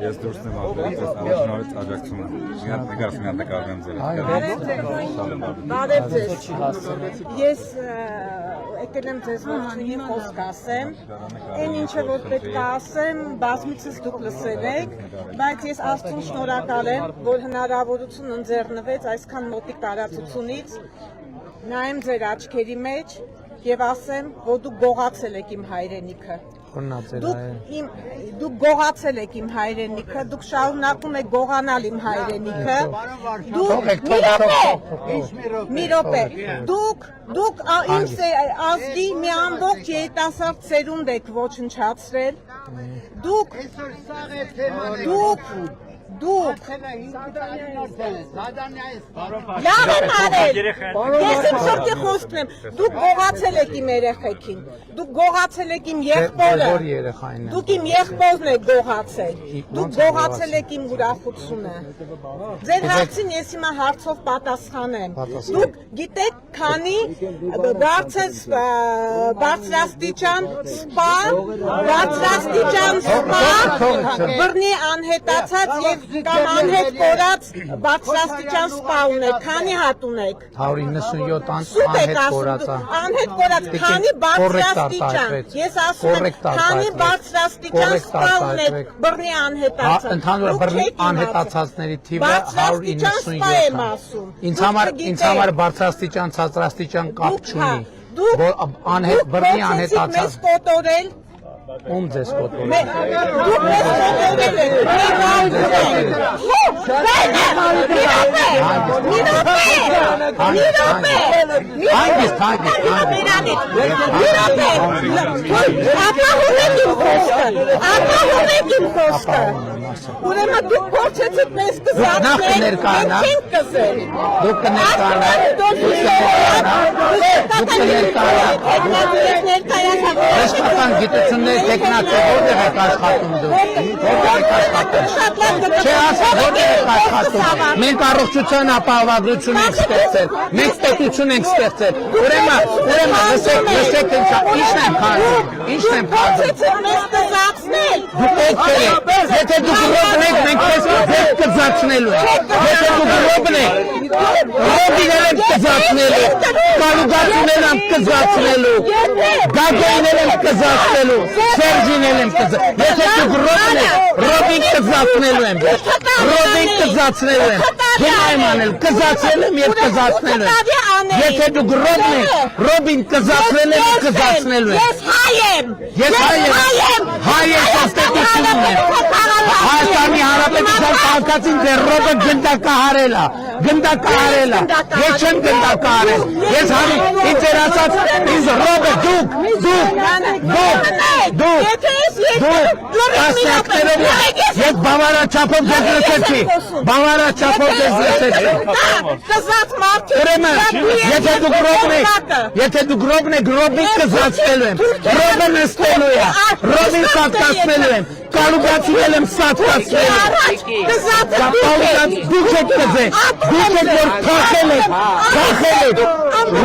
Ես դուրսն եմ ապրել, ես առաջնորդ աջակցում եմ։ Միատ նկարվում ձեր։ Բարև ձեզ։ Ես եկել եմ ձեզ ողջունի խոսք ասեմ։ Այն ինչը որ պետք է ասեմ, բազմիցս դուք լսել եք, բայց ես Աստծուն շնորհակալ եմ, որ հնարավորություն ընձեռնվեց այսքան մոտիկ տարածությունից նայեմ ձեր աչքերի մեջ եւ ասեմ, որ դուք գողացել եք իմ հայրենիքը։ Դուք գողացել եք իմ հայրենիքը, դուք շարունակում եք գողանալ իմ հայրենիքը։ Մի րոպե, դուք իմ ազգի մի ամբողջ երիտասարդ սերունդ եք ոչնչացրել։ Դուք լավ եմ արել, ես իմ սրտի խոսքն եմ, դուք գողացել եք իմ երեխեքին, դուք գողացել եք իմ եղբորը, դուք իմ եղբորն եք գողացել, դուք գողացել եք իմ ուրախությունը, ձեր հարցին ես հիմա հարցով պատասխանեմ, դուք գիտեք քանի բարձրաստիճան սպա, բռնի անհետացած և կամ անհետ կորած բարձրաստիճան սպա ունեք, քանի հատ ունեք։ 197 անհետ կորած, քանի բարձրաստիճան, ես ասում եմ, քանի բարձրաստիճան սպա ունեք բռնի անհետացած։ Ընդհանուր բռնի անհետացածների թիվը 197։ Ինձ համար բարձրաստիճան, ցածրաստիճան կապ չունի։ Բռնի անհետացած։ Ում ձեզ կոտորել։ Դուք մեզ կոտորել եք։ Ուրեմն դուք փորձեցիք մեզ կզատնել, մենք կզել։ Դուք կներկայանաք գիտություններ տեխնացիա որտեղ եք աշխատում դուք։ Չէ, ասա որտեղ եք աշխատում։ Մենք առողջության ապահովագրություն ենք ստեղծել, մենք պետություն ենք ստեղծել։ Ուրեմն լսեք ինչն եմ քարում։ Փորձեցիք մեզ կզատնել։ Դուք պետք է, եթե դուք ռոբն եք, մենք քեզ կզատնելու ենք։ Եթե դուք ռոբն եք, ռոբիներ ենք կզատնելու, կալուգացուներ ենք կզատնելու, գագոյներ ենք կզատնելու, Սերժիներ եմ կզատնելու, եթե դուք ռոբն եք, ռոբին կզատնելու եմ, ռոբին կզատնելու եմ, հիմա եմ անել, կզատնել եմ և կզատնելու եմ, եթե դուք ռոբն եք, ռոբին կզատնել եմ, կզատնելու եմ, ես հայ եմ, հայ եմ կաստետությունում եմ, Հայաստանի Հանրապետության քաղաքացին դեռ ռոբը գնդակահարել է, ես չեմ գնդակահարել, ես հանի, ինձ էր ասած, ինձ ռոբը դուք, ես բավարարչափով ձեզ լսեցի, ուրեմն, եթե դուք ռոբն եք, ռոբին կզացնելու եմ, ռոբը նստելու է, ռոբին սատկացնելու եմ, կալուգացնել եմ սատկացնելու եմ, դուք եք կզեն, դուք եք որ թախել եք,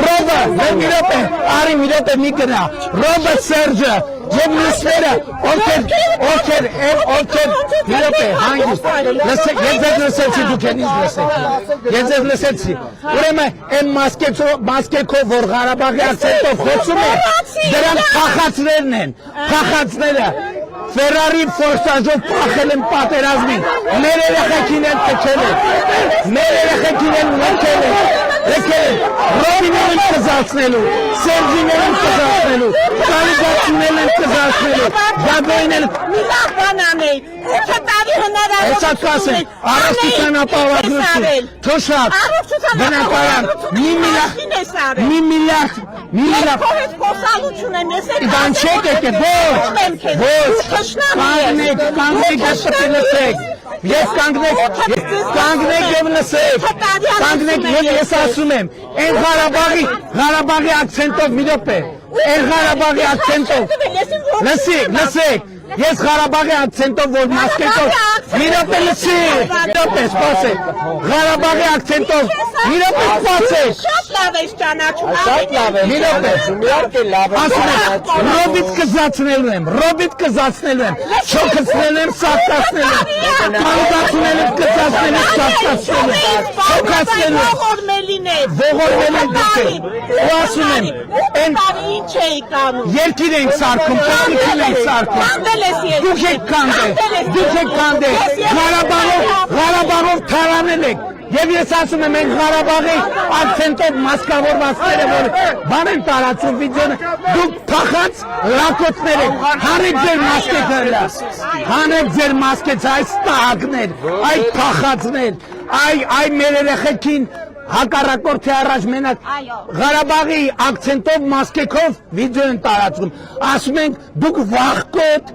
ռոբը, մի րոպե, արի մի րոպե մի կնա, ռոբը Սերջը, և մյուսները, ովքեր, մի րոպե, հանգիստ, ես ձեզ լսեցի, դուք են ինձ լսեցի, ես ձեզ լսեցի, ուրեմն են մասկեքով, որ Ղարաբաղի ակցենտով խոսում են, դրանք փախածներն են, փախածները, Ֆերարի ֆորսաժով փախել են պատերազմին, մեր երեխեքին են տքել են, մեր երեխեքին են մրկել են, ռոբիներ են կզացնելու, Սերժիներ են կզացնելու, կալուգացուներ են կզացնելու, գագոյներ են, մի լավ բան անեի, ութը տարի հնարավորություն առողջության ապահովագրություն, թոշակ, բնակարան, մի միլիարդ, Քո հետ խոսալություն եմ, ես էլ բան չեք եկել, ոչ, կանգնեք լսեք, ես կանգնեք և լսեք, կանգնեք և ես ասում եմ, են Ղարաբաղի ակցենտով մի րոպե, են Ղարաբաղի ակցենտով, լսեք, ես Ղարաբաղի ակցենտով, որ մասկետով, մի րոպե լսեք, մի րոպե սպասեք, Ղարաբաղի ակցենտով, մի րոպե սպասեք, շատ լավ ես ճանաչում, մի րոպե, ասում եմ, ռոբիտ կզացնելու եմ, չոքցնելու եմ, սատկացնելու կասկածնելու, կանգացնելու, կծածնելու, շապկացնելու, շոկացնելու, ողորմելին դուք ու ասում եմ, ինչ էիք անում։ երկիր ենք սարքում, պետություն ենք սարքում, դուք եք կանդել, Ղարաբաղով թարանել եք, և ես ասում եմ, ենք Ղարաբաղի ակցենտով մասկավորվածները, որ բան են տարածում վիդեոնը, դուք թախած լակոտներ եք, հանեք ձեր մասկեթը, հանեք ձեր մասկեթը, այս տահակներ, այդ թախածներ, այ մեր երեխեքին հակառակորդ թե առաջ մենակ Ղարաբաղի ակցենտով մասկեքով վիդեո են տարածում, ասում ենք դուք վախկոտ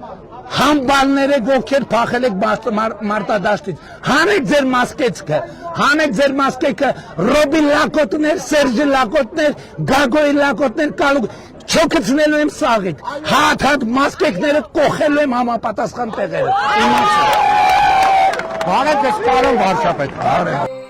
համբալներ եք, ովքեր փախել եք մարտադաշտից, հանեք ձեր մասկեցքը, հանեք ձեր մասկեքը, Ռոբի լակոտներ, Սերժի լակոտներ, Գագոյի լակոտներ, չոքցնելու եմ սաղիկ, հատ մասկեքները կոխելու եմ համապատասխան տեղերը, իմացա։ Բարև ես պարոն վարչապետ։